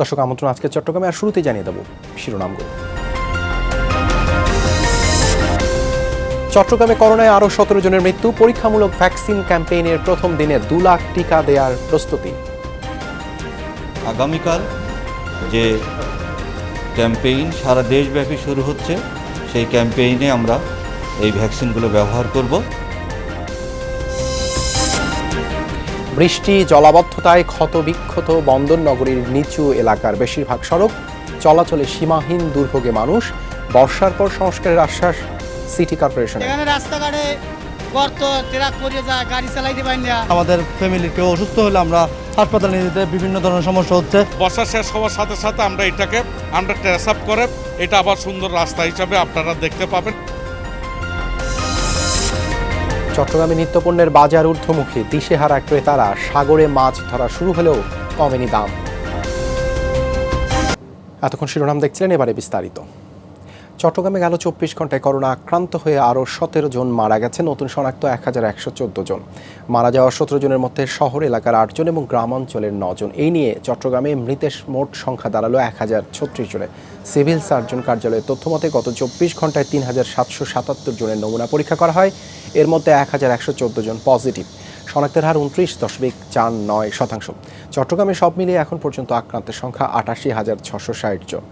দর্শক আমন্ত্রণ আজকে চট্টগ্রামে, আর শুরুতেই জানিয়ে দেব শিরোনামগুলো। চট্টগ্রামে করোনায় আরও 17 জনের মৃত্যু। পরীক্ষামূলক ভ্যাকসিন ক্যাম্পেইনের প্রথম দিনে 2 লাখ টিকা দেওয়ার প্রস্তুতি। আগামীকাল যে ক্যাম্পেইন সারা দেশব্যাপী শুরু হচ্ছে, সেই ক্যাম্পেইনে আমরা এই ভ্যাকসিনগুলো ব্যবহার করব। বৃষ্টি জলাবদ্ধতায় ক্ষতবিক্ষত বন্দর নগরীর নিচু এলাকার বেশিরভাগ সড়ক, চলাচলে সীমাহীন দুর্ভোগে মানুষ। বর্ষার পর সংস্কারের আশ্বাস সিটি কর্পোরেশনের। এখানে রাস্তাঘাটে গর্ত, ট্রাক পড়ে যায়, গাড়ি চালাইতে পারি না। আমাদের ফ্যামিলির কেউ অসুস্থ হলে আমরা হাসপাতালে নিয়ে যেতে বিভিন্ন ধরনের সমস্যা হচ্ছে। বর্ষা শেষ হওয়ার সাথে সাথে আমরা ট্রেস আপ করে এটা আবার সুন্দর রাস্তা হিসাবে আপনারা দেখতে পাবেন। চট্টগ্রামে নিত্যপণ্যের বাজার ঊর্ধ্বমুখী, দিশেহারা ক্রেতারা। সাগরে মাছ ধরা শুরু হলেও কমেনি দাম। এতক্ষণ শিরোনাম দেখছিলেন, এবারে বিস্তারিত। চট্টগ্রামে গেল 24 ঘন্টায় করোনা আক্রান্ত হয়ে আরও 17 জন মারা গেছে। নতুন শনাক্ত 1114 জন। মারা যাওয়া 17 জনের মধ্যে শহর এলাকার 8 জন এবং গ্রামাঞ্চলের 9 জন। এই নিয়ে চট্টগ্রামে মৃতের মোট সংখ্যা দাঁড়ালো 1036 জনে। সিভিল সার্জন কার্যালয়ের তথ্যমতে গত 24 ঘন্টায় 3777 জনের নমুনা পরীক্ষা করা হয়। এর মধ্যে 1114 জন পজিটিভ। শনাক্তের হার 29.49%। চট্টগ্রামে সব মিলিয়ে এখন পর্যন্ত আক্রান্তের সংখ্যা 88,660 জন।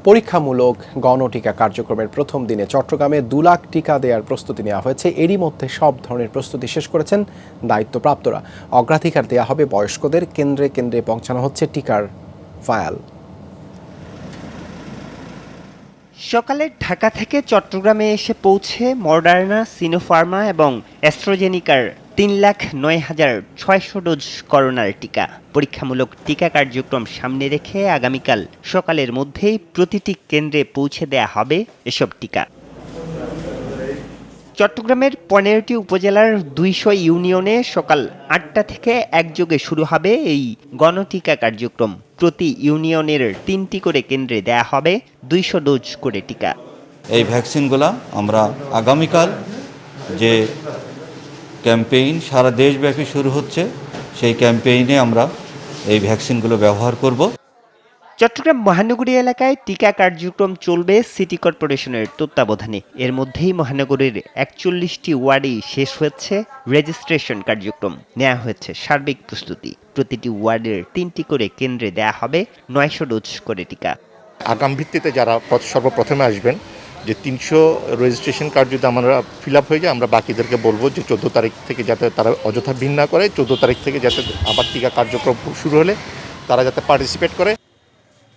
পরীক্ষামূলক গণটিকা কার্যক্রমের প্রথম দিনে চট্টগ্রামে 2 লাখ টিকা দেওয়ার প্রস্তুতি নেওয়া হয়েছে। এরই মধ্যে সব ধরনের প্রস্তুতি শেষ করেছেন দায়িত্বপ্রাপ্তরা। অগ্রাধিকার দেওয়া হবে বয়স্কদের। কেন্দ্রে কেন্দ্রে পৌঁছানো হচ্ছে টিকার ভায়াল। সকালে ঢাকা থেকে চট্টগ্রামে এসে পৌঁছে মডার্না, সিনোফার্মা এবং অ্যাস্ট্রাজেনিকার 3,09,600 ডোজ করোনার টিকা। পরীক্ষামূলক টিকা কার্যক্রম সামনে রেখে আগামীকাল সকালের মধ্যেই প্রতিটি কেন্দ্রে পৌঁছে দেয়া হবে এসব টিকা। চট্টগ্রামের 15টি উপজেলার 200 ইউনিয়নে সকাল 8টা থেকে একযোগে শুরু হবে এই গণটিকা কার্যক্রম। প্রতি ইউনিয়নের 3টি করে কেন্দ্রে দেয়া হবে 200 ডোজ করে টিকা। এই ভ্যাকসিনগুলো আমরা আগামীকাল যে ক্যাম্পেইন সারা দেশব্যাপী শুরু হচ্ছে, সেই ক্যাম্পেইনে আমরা এই ভ্যাকসিনগুলো ব্যবহার করব। চট্টগ্রাম মহানগরী এলাকায় টিকা কার্যক্রম চলবে সিটি কর্পোরেশনের তত্ত্বাবধানে। এর মধ্যেই মহানগরীর 41টি ওয়ার্ডেই শেষ হয়েছে রেজিস্ট্রেশন কার্যক্রম। নেওয়া হয়েছে সার্বিক প্রস্তুতি। প্রতিটি ওয়ার্ডের 3টি করে কেন্দ্রে দেয়া হবে 900 ডোজ করে টিকা। আগাম ভিত্তিতে যারা সর্বপ্রথমে আসবেন, যে 300 রেজিস্ট্রেশন কার্ড যদি আমরা ফিল আপ হয়ে যায়, আমরা বাকিদেরকে বলবো যে 14 তারিখ থেকে যাতে তারা অযথা ভিড় না করে, 14 তারিখ থেকে যাতে আবার টিকা কার্যক্রম শুরু হলে তারা যাতে পার্টিসিপেট করে।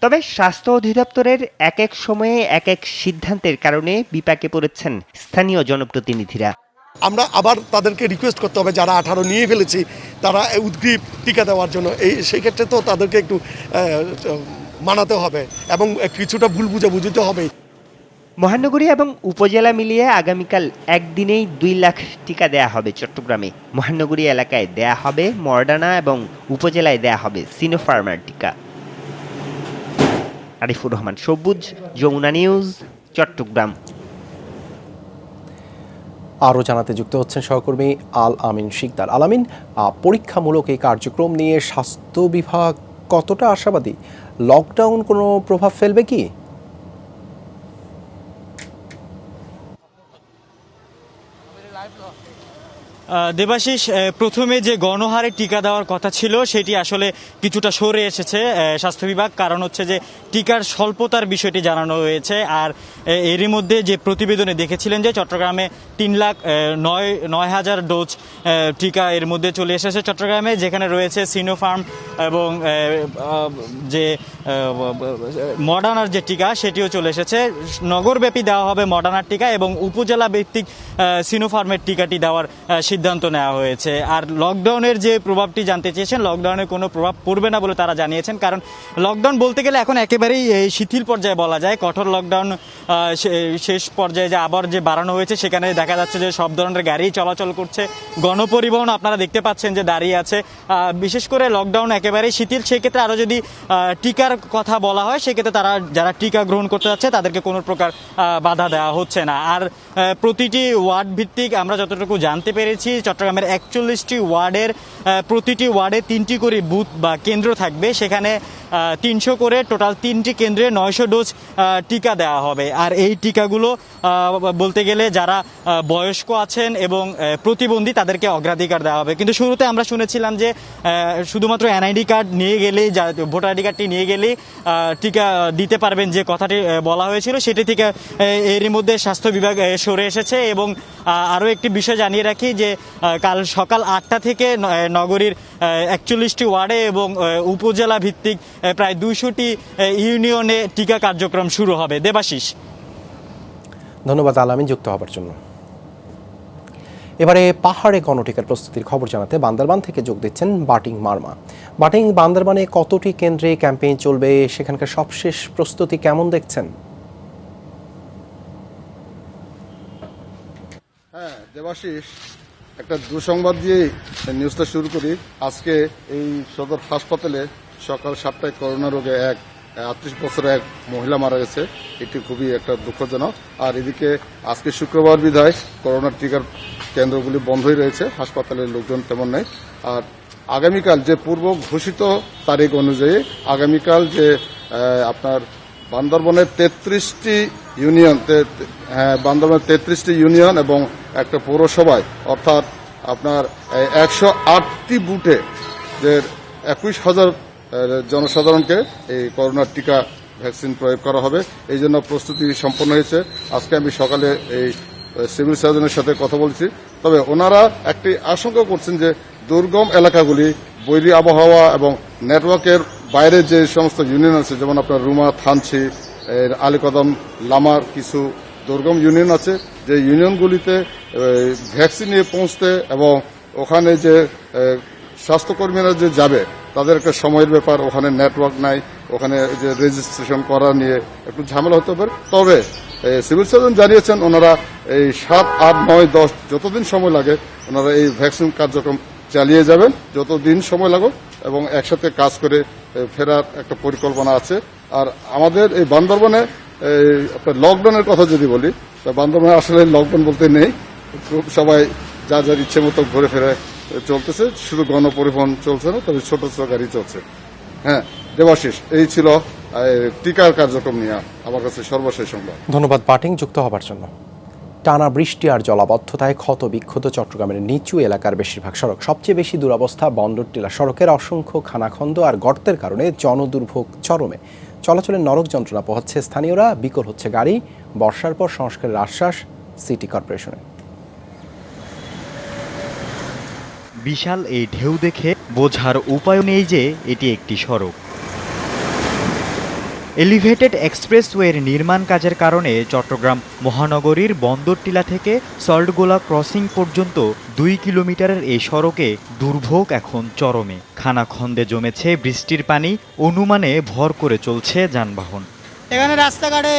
তবে স্বাস্থ্য অধিদপ্তরের এক এক সময়ে এক এক সিদ্ধান্তের কারণে বিপাকে পড়েছেন স্থানীয় জনপ্রতিনিধিরা। আমরা আবার তাদেরকে রিকোয়েস্ট করতে হবে, যারা 18 নিয়ে ফেলেছি তারা উদ্গ্রীব টিকা দেওয়ার জন্য। সেই ক্ষেত্রে তো তাদেরকে একটু মানাতে হবে এবং কিছুটা ভুল বুঝাবুঝিতে হবে। মহানগরী এবং উপজেলা মিলিয়ে আগামীকাল একদিনেই 2 লাখ টিকা দেয়া হবে চট্টগ্রামে। মহানগরী এলাকায় দেয়া হবে মডার্না এবং উপজেলায় দেয়া হবে সিনোফার্মার টিকা। আরিফুর রহমান সবুজ, যমুনা নিউজ, চট্টগ্রাম। আরও জানাতে যুক্ত হচ্ছেন সহকর্মী আল আমিন শিকদার। আল আমিন, পরীক্ষামূলক এই কার্যক্রম নিয়ে স্বাস্থ্য বিভাগ কতটা আশাবাদী? লকডাউন কোনো প্রভাব ফেলবে কি? দেবাশিস, প্রথমে যে গণহারে টিকা দেওয়ার কথা ছিল সেটি আসলে কিছুটা সরে এসেছে স্বাস্থ্য বিভাগ। কারণ হচ্ছে যে টিকার স্বল্পতার বিষয়টি জানানো হয়েছে। আর এরই মধ্যে যে প্রতিবেদনে দেখেছিলেন যে চট্টগ্রামে 3,09,000 ডোজ টিকা এর মধ্যে চলে এসেছে চট্টগ্রামে, যেখানে রয়েছে সিনোফার্ম এবং যে মডার্নার যে টিকা সেটিও চলে এসেছে। নগরব্যাপী দেওয়া হবে মডার্নার টিকা এবং উপজেলা ভিত্তিক সিনোফার্মের টিকাটি দেওয়ার সিদ্ধান্ত নেওয়া হয়েছে। আর লকডাউনের যে প্রভাবটি জানতে চেয়েছেন, লকডাউনের কোনো প্রভাব পড়বে না বলে তারা জানিয়েছেন। কারণ লকডাউন বলতে গেলে এখন একেবারেই শিথিল পর্যায়ে বলা যায়। কঠোর লকডাউন শেষ পর্যায়ে যে আবার যে বাড়ানো হয়েছে, সেখানে দেখা যাচ্ছে যে সব ধরনের গাড়ি চলাচল করছে। গণপরিবহন আপনারা দেখতে পাচ্ছেন যে দাঁড়িয়ে আছে। বিশেষ করে লকডাউন একেবারেই শিথিল। সেক্ষেত্রে আরও যদি টিকার কথা বলা হয়, সেক্ষেত্রে তারা যারা টিকা গ্রহণ করতে যাচ্ছে তাদেরকে কোনো প্রকার বাধা দেওয়া হচ্ছে না। আর প্রতিটি ওয়ার্ড ভিত্তিক আমরা যতটুকু জানতে পেরেছি বলেছি চট্টগ্রামের 41টি ওয়ার্ডের প্রতিটি ওয়ার্ডে 3টি করে বুথ বা কেন্দ্র থাকবে। সেখানে 300 করে টোটাল 3টি কেন্দ্রে 900 ডোজ টিকা দেওয়া হবে। আর এই টিকাগুলো বলতে গেলে যারা বয়স্ক আছেন এবং প্রতিবন্ধী তাদেরকে অগ্রাধিকার দেওয়া হবে। কিন্তু শুরুতে আমরা শুনেছিলাম যে শুধুমাত্র এনআইডি কার্ড নিয়ে গেলেই, ভোটার আইডি কার্ডটি নিয়ে গেলেই টিকা দিতে পারবেন, যে কথাটি বলা হয়েছিল সেটি থেকে এরই মধ্যে স্বাস্থ্য বিভাগ সরে এসেছে। এবং আরও একটি বিষয় জানিয়ে রাখি যে কাল সকাল 8টা থেকে নগরীর 41টি ওয়ার্ডে এবং উপজেলা ভিত্তিক প্রায় 200টি ইউনিয়নে টিকা কার্যক্রম শুরু হবে। দেবাশিস। ধন্যবাদ আলামিন যুক্ত হবার জন্য। এবারে পাহাড়ে গণটিকার প্রস্তুতির খবর জানাতে বান্দরবান থেকে যোগ দিচ্ছেন বাটিং মার্মা। বাটিং, বান্দরবানে কতটি কেন্দ্রে ক্যাম্পেইন চলবে, সেখানকার সবশেষ প্রস্তুতি কেমন দেখছেন? হ্যাঁ দেবাশিস, একটা দুঃসংবাদ দিয়ে নিউজটা শুরু করি। আজকে এই সদর হাসপাতালে সকাল 7টায় করোনা রোগে 38 বছরের এক মহিলা মারা গেছে। এটি খুবই একটা দুঃখজনক। আর এদিকে আজকে শুক্রবার বিধায় করোনার টিকার কেন্দ্রগুলি বন্ধই রয়েছে, হাসপাতালের লোকজন তেমন নেই। আর আগামীকাল যে পূর্ব ঘোষিত তারিখ অনুযায়ী আগামীকাল যে আপনার বান্দরবনের 33টি ইউনিয়ন, বান্দরবনের 33টি ইউনিয়ন এবং একটা পৌরসভায়, অর্থাৎ আপনার 108টি বুথে যে 21,000 জনসাধারণকে এই করোনার টিকা ভ্যাকসিন প্রয়োগ করা হবে। এই জন্য প্রস্তুতি সম্পন্ন হয়েছে। আজকে আমি সকালে এই সিভিল সার্জনের সাথে কথা বলছি। তবে ওনারা একটি আশঙ্কা করছেন যে দুর্গম এলাকাগুলি, বৈরী আবহাওয়া এবং নেটওয়ার্কের বাইরে যে সমস্ত ইউনিয়ন আছে, যেমন আপনার রুমা, থানচি, আলীকদম, লামার কিছু দুর্গম ইউনিয়ন আছে, যে ইউনিয়নগুলিতে ভ্যাকসিন নিয়ে পৌঁছতে এবং ওখানে যে স্বাস্থ্যকর্মীরা যে যাবে তাদের একটা সময়ের ব্যাপার, ওখানে নেটওয়ার্ক নাই, ওখানে যে রেজিস্ট্রেশন করা নিয়ে একটু ঝামেলা হতে পারে। তবে সিভিল সার্জন জানিয়েছেন ওনারা এই 7, 8, 9, 10 যতদিন সময় লাগে ওনারা এই ভ্যাকসিন কার্যক্রম চালিয়ে যাবেন, যতদিন সময় লাগুক, এবং একসাথে কাজ করে ফেরার একটা পরিকল্পনা আছে। আর আমাদের এই বান্দরবনে আপনার লকডাউনের কথা যদি বলি, বান্দরবনে আসলে লকডাউন বলতে নেই, সবাই যার ইচ্ছে মতো ঘুরে ফেরে চলতেছে, শুধু গণপরিবহন চলছে না, তবে ছোট ছোট গাড়ি চলছে। হ্যাঁ দেবাশিস, এই ছিল টিকার কার্যক্রম নিয়ে আমার কাছে সর্বশেষ সংবাদ। ধন্যবাদ বাটিং যুক্ত হবার জন্য। টানা বৃষ্টি আর জলাবদ্ধতায় ক্ষত বিক্ষত চট্টগ্রামের নিচু এলাকার বেশিরভাগ সড়ক। সবচেয়ে বেশি দুরবস্থা বন্দরটিলা সড়কের অসংখ্য খানাখন্দ আর গর্তের কারণে জনদুর্ভোগ চরমে। চলাচলের নরক যন্ত্রণা পোহাচ্ছে স্থানীয়রা, বিকল হচ্ছে গাড়ি। বর্ষার পর সংস্কারের আশ্বাস সিটি কর্পোরেশনের। বিশাল এই ঢেউ দেখে বোঝার উপায় নেই যে এটি একটি সড়ক। এলিভেটেড এক্সপ্রেসওয়ের নির্মাণ কাজের কারণে চট্টগ্রাম মহানগরীর বন্দরটিলা থেকে সল্টগোলা ক্রসিং পর্যন্ত 2 কিলোমিটারের এই সড়কে দুর্ভোগ এখন চরমে। খানাখন্দে জমেছে বৃষ্টির পানি, অনুমানে ভর করে চলছে যানবাহন। এখানে রাস্তাঘাটে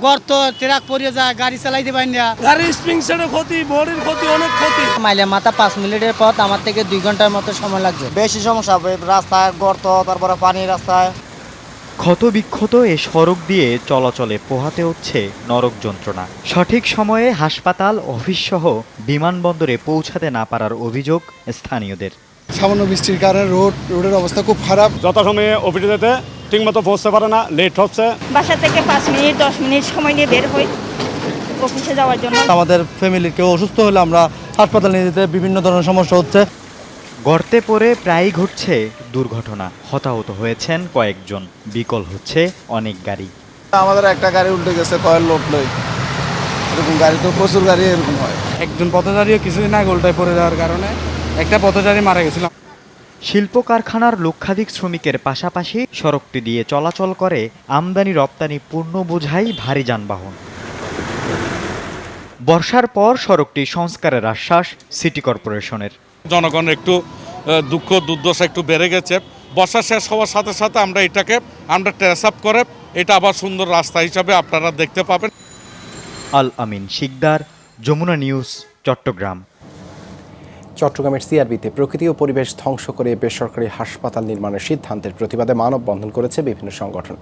গর্ত, ট্রাক পড়ে যায়, গাড়ি চালাইতে পারি না। গাড়ির স্প্রিং সেটের ক্ষতি, বডির ক্ষতি, অনেক ক্ষতি। মাইলে মাথা 5 মিনিটের পথ আমার থেকে 2 ঘন্টার মতো সময় লাগছে। বেশি সমস্যা হবে, রাস্তায় গর্ত, তারপরে পানি রাস্তায়। ক্ষতবিক্ষত এ সড়ক দিয়ে চলাচলে পোহাতে হচ্ছে নরক যন্ত্রণা। সঠিক সময়ে হাসপাতাল, অফিস সহ বিমানবন্দরে পৌঁছাতে না পারার অভিযোগ স্থানীয়দের। সামান্য বৃষ্টির কারণে রোডের অবস্থা খুব খারাপ। যথাসময়ে অফিসে যেতে ঠিকমতো পৌঁছতে পারে না, লেট হচ্ছে। বাসা থেকে 5 মিনিট 10 মিনিট সময় নিয়ে বের হই অফিসে যাওয়ার জন্য। আমাদের ফ্যামিলির কেউ অসুস্থ হলে আমরা হাসপাতালে নিয়ে যেতে বিভিন্ন ধরনের সমস্যা হচ্ছে। গর্তে পড়ে প্রায়ই ঘটছে দুর্ঘটনা, হতাহত হয়েছেন কয়েকজন, বিকল হচ্ছে অনেক গাড়ি। আমাদের একটা গাড়ি উল্টে গেছে, কয়েল লোড নয়, এরকম গাড়ি তো প্রচুর গাড়ি এরকম হয়। একজন পথচারীও কিছুদিন আগে উল্টায় পড়ে যাওয়ার কারণে একটা পথচারী মারা গেছিল। শিল্প কারখানার লক্ষাধিক শ্রমিকের পাশাপাশি সড়কটি দিয়ে চলাচল করে আমদানি রপ্তানি পণ্য বোঝাই ভারী যানবাহন। বর্ষার পর সড়কটি সংস্কারের আশ্বাস সিটি কর্পোরেশনের। জনগণ একটু দুঃখ দুর্দশা একটু বেড়ে গেছে। বর্ষা শেষ হওয়ার সাথে সাথে আমরা এটাকে ট্রেস আপ করে এটা আবার সুন্দর রাস্তা হিসাবে আপনারা দেখতে পাবেন। আল আমিন শিকদার, যমুনা নিউজ, চট্টগ্রাম। চট্টগ্রামের সিআরবিতে প্রকৃতি ও পরিবেশ ধ্বংস করে বেসরকারি হাসপাতাল নির্মাণের সিদ্ধান্তের প্রতিবাদে মানববন্ধন করেছে বিভিন্ন সংগঠন।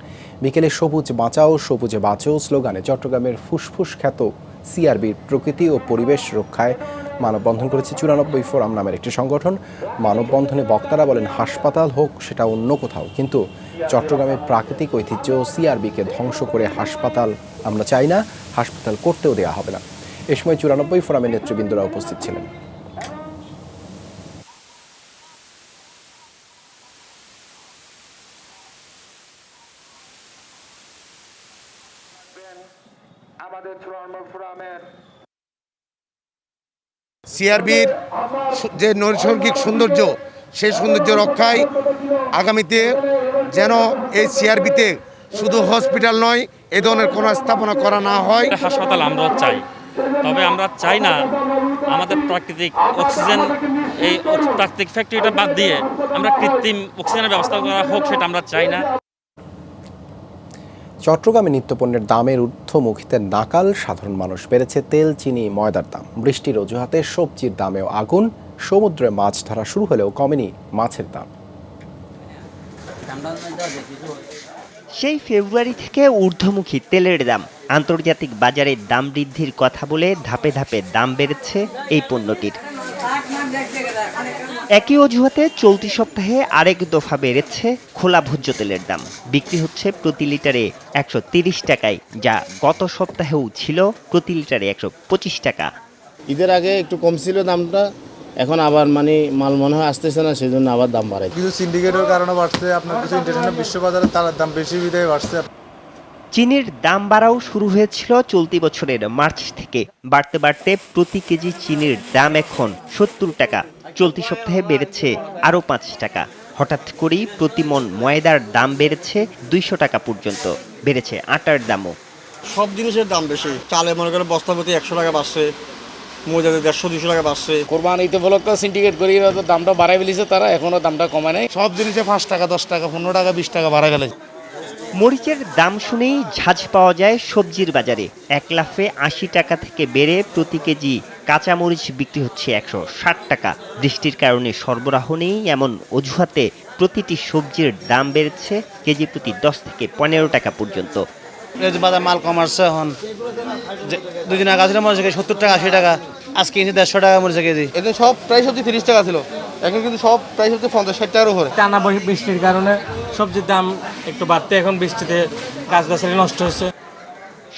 বিকেলে সবুজ বাঁচাও, সবুজে বাঁচো স্লোগানে চট্টগ্রামের ফুসফুস খ্যাত সিআরবির প্রকৃতি ও পরিবেশ রক্ষায় মানববন্ধন করেছে 94 ফোরাম নামের একটি সংগঠন। মানববন্ধনে বক্তারা বলেন, হাসপাতাল হোক সেটা অন্য কোথাও, কিন্তু চট্টগ্রামের প্রাকৃতিক ঐতিহ্য সিআরবিকে ধ্বংস করে হাসপাতাল আমরা চাই না, হাসপাতাল করতেও দেওয়া হবে না। এ সময় 94 ফোরামের নেতৃবৃন্দরা উপস্থিত ছিলেন। সিআরবির যে নৈসর্গিক সৌন্দর্য, সেই সৌন্দর্য রক্ষায় আগামীতে যেন এই সিআরবিতে শুধু হসপিটাল নয়, এ ধরনের কোনো স্থাপনা করা না হয়। হাসপাতাল আমরাও চাই, তবে আমরা চাই না আমাদের প্রাকৃতিক অক্সিজেন, এই প্রাকৃতিক ফ্যাক্টরিটা বাদ দিয়ে আমরা কৃত্রিম অক্সিজেনের ব্যবস্থা করা হোক, সেটা আমরা চাই না। চট্টগ্রামে নিত্যপণ্যের দামের ঊর্ধ্বমুখীতে নাকাল সাধারণ মানুষ। বেড়েছে তেল, চিনি, ময়দার দাম। বৃষ্টির অজুহাতে সবজির দামেও আগুন। সমুদ্রে মাছ ধরা শুরু হলেও কমেনি মাছের দাম। সেই ফেব্রুয়ারি থেকে ঊর্ধ্বমুখী তেলের দাম। আন্তর্জাতিক বাজারে দাম বৃদ্ধির কথা বলে ধাপে ধাপে দাম বেড়েছে এই পণ্যটির। একই অজুহাতে চলতি সপ্তাহে আরেক দফা বেড়েছে খোলা ভোজ্য তেলের দাম। বিক্রি হচ্ছে প্রতি লিটারে 130 টাকায়, যা গত সপ্তাহেও ছিল প্রতি লিটারে 125 টাকা। ঈদের আগে একটু কম ছিল দামটা, এখন আবার মাল মনে হয় আসতেছে না, সেই জন্য আবার দাম বাড়ে। কিছু সিন্ডিকেটের কারণে বাড়ছে, আপনার কিছু ইন্টারন্যাশনাল বিশ্ববাজারে তার দাম বেশি বিধায় বাড়ছে। চিনির দাম বাড়াও শুরু হয়েছিল চলতি বছরের মার্চ থেকে। বাড়তে বাড়তে প্রতি কেজি চিনির দাম এখন 70 টাকা। চলতি সপ্তাহে বেড়েছে আরও 5 টাকা। হঠাৎ করেই প্রতি মণ ময়দার দাম বেড়েছে 200 টাকা পর্যন্ত। বেড়েছে আটার দামও। সব জিনিসের দাম বেশি। চালে মনে করেন বস্তা প্রতি 100 টাকা বাড়ছে, ময়দাতে 150-200 টাকা বাড়ছে। কোরবানি ঈদ উপলক্ষে সিন্ডিকেট করি দামটা বাড়াই ফেলেছে তারা, এখনো দামটা কমে নাই। সব জিনিসে 5 টাকা, 10 টাকা, 15 টাকা, 20 টাকা বাড়া গেলে। মরিচের দাম শুনেই ঝাঁঝ পাওয়া যায় সবজির বাজারে। এক লাফে 80 টাকা থেকে বেড়ে প্রতি কেজি কাঁচা মরিচ বিক্রি হচ্ছে 160 টাকা। বৃষ্টির কারণে সরবরাহ নেই এমন অজুহাতে প্রতিটি সবজির দাম বেড়েছে কেজি প্রতি 10 থেকে 15 টাকা পর্যন্ত। বাজার মাল কম আসছে। এখন 2 দিন আগে ছিল মরিচ 70 টাকা, 80 টাকা, আজকে 150 টাকা মরিচ কেজি। এখন সব প্রায় সবজি 30 টাকা ছিল, এখন কিন্তু সব প্রায় সবজি 50-60 টাকার উপরে। টানা বৃষ্টির কারণে সবজির দাম একটু বাড়তে, এখন বৃষ্টিতে গাছগাছালি নষ্ট হচ্ছে।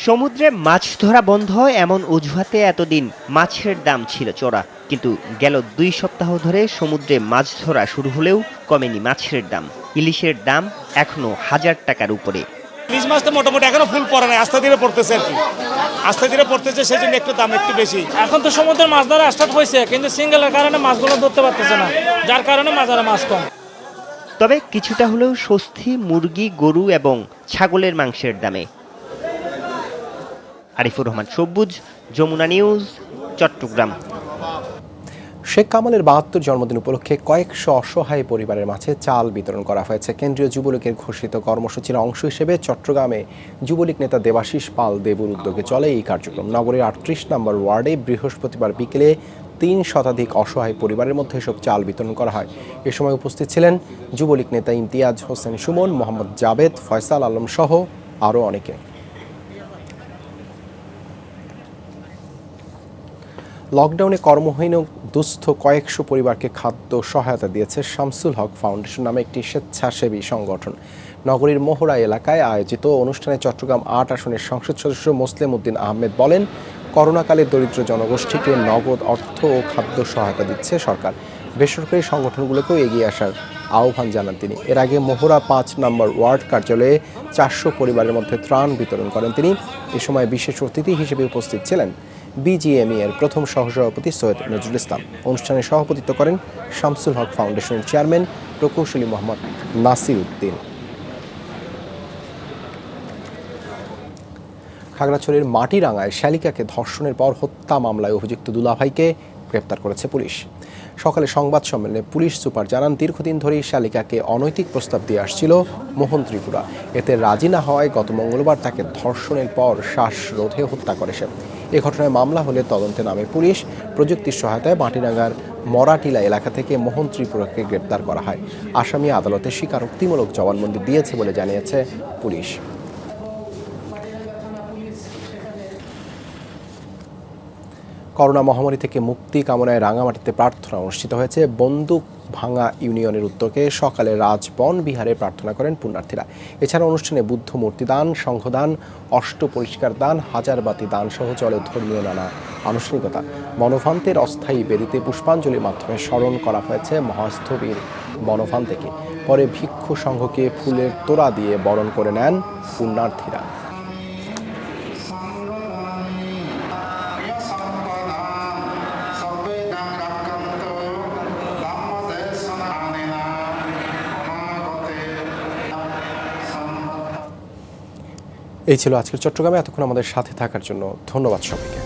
সমুদ্রে মাছ ধরা বন্ধ এমন অজুহাতে এতদিন মাছের দাম ছিল চড়া, কিন্তু গেল 2 সপ্তাহ ধরে সমুদ্রে মাছ ধরা শুরু হলেও কমেনি মাছের দাম। ইলিশের দাম এখনো 1000 টাকার উপরে। ইলিশ মাছ তো মোটামুটি এখনো ফুল পড়ে নাই, আস্তে ধীরে পড়তেছে আর কি, আস্তে ধীরে পড়তেছে, সেই জন্য একটু দাম একটু বেশি। এখন তো সমুদ্রের মাছ ধরা স্টার্ট হয়েছে, কিন্তু সিঙ্গেলের কারণে মাছগুলো ধরতে পারতেছে না, যার কারণে বাজারে মাছ কম। তবে কিছুটা হলেও স্বস্তি মুরগি, গরু এবং ছাগলের মাংসের দামে। আরিফুর রহমান সবুজ, যমুনা নিউজ, চট্টগ্রাম। শেখ কামালের 72 জন্মদিন উপলক্ষে কয়েকশো অসহায় পরিবারের মাঝে চাল বিতরণ করা হয়েছে। কেন্দ্রীয় যুবলীগের ঘোষিত কর্মসূচির অংশ হিসেবে চট্টগ্রামে যুবলীগ নেতা দেবাশিস পাল দেবুর উদ্যোগে চলে এই কার্যক্রম। নগরের 38 নম্বর ওয়ার্ডে বৃহস্পতিবার বিকেলে 3 শতাধিক অসহায় পরিবারের মধ্যে এসব চাল বিতরণ করা হয়। এ সময় উপস্থিত ছিলেন যুবলীগ নেতা ইমতিয়াজ হোসেন সুমন, মোহাম্মদ জাবেদ, ফয়সাল আলম সহ আরও অনেকে। লকডাউনে কর্মহীন দুস্থ কয়েকশো পরিবারকে খাদ্য সহায়তা দিয়েছে শামসুল হক ফাউন্ডেশন নামে একটি স্বেচ্ছাসেবী সংগঠন। নগরীর মোহরা এলাকায় আয়োজিত অনুষ্ঠানে চট্টগ্রাম 8 আসনের সংসদ সদস্য মোসলেম উদ্দিন আহমেদ বলেন, করোনাকালে দরিদ্র জনগোষ্ঠীকে নগদ অর্থ ও খাদ্য সহায়তা দিচ্ছে সরকার। বেসরকারি সংগঠনগুলোকেও এগিয়ে আসার আহ্বান জানান তিনি। এর আগে মোহরা 5 নম্বর ওয়ার্ড কার্যালয়ে 400 পরিবারের মধ্যে ত্রাণ বিতরণ করেন তিনি। এ সময় বিশেষ অতিথি হিসেবে উপস্থিত ছিলেন বিজিএমই এর প্রথম সহসভাপতি সৈয়দ নজরুল ইসলাম। অনুষ্ঠানে সভাপতিত্ব করেন শামসুল হক ফাউন্ডেশনের চেয়ারম্যান প্রকৌশলী মোহাম্মদ নাসির উদ্দিন। খাগড়াছড়ির মাটিরাঙ্গায় শ্যালিকাকে ধর্ষণের পর হত্যা মামলায় অভিযুক্ত দুলাভাইকে গ্রেপ্তার করেছে পুলিশ। সকালে সংবাদ সম্মেলনে পুলিশ সুপার জানান, দীর্ঘদিন ধরেই শ্যালিকাকে অনৈতিক প্রস্তাব দিয়ে আসছিল মোহন ত্রিপুরা। এতে রাজি না হওয়ায় গত মঙ্গলবার তাকে ধর্ষণের পর শ্বাসরোধে হত্যা করে সে। এ ঘটনায় মামলা হলে তদন্তে নামে পুলিশ। প্রযুক্তির সহায়তায় মাটিরাঙ্গার মরাটিলা এলাকা থেকে মোহন ত্রিপুরাকে গ্রেপ্তার করা হয়। আসামি আদালতে স্বীকারোক্তিমূলক জবানবন্দি দিয়েছে বলে জানিয়েছে পুলিশ। করোনা মহামারী থেকে মুক্তি কামনায় রাঙামাটিতে প্রার্থনা অনুষ্ঠিত হয়েছে। বন্দুক ভাঙা ইউনিয়নের উদ্যোগে সকালে রাজবন বিহারে প্রার্থনা করেন পুণ্যার্থীরা। এছাড়া অনুষ্ঠানে বুদ্ধ মূর্তি দান, সংঘদান, অষ্ট পরিষ্কার দান, হাজারবাতি দান সহ চলে ধর্মীয় নানা আনুষ্ঠানিকতা। বনফান্তের অস্থায়ী বেদিতে পুষ্পাঞ্জলির মাধ্যমে স্মরণ করা হয়েছে মহাস্থবীর বনফান্তেকে। পরে ভিক্ষু সংঘকে ফুলের তোড়া দিয়ে বরণ করে নেন পুণ্যার্থীরা। এই ছিল আজকের চট্টগ্রামে। এতক্ষণ আমাদের সাথে থাকার জন্য ধন্যবাদ সবাইকে।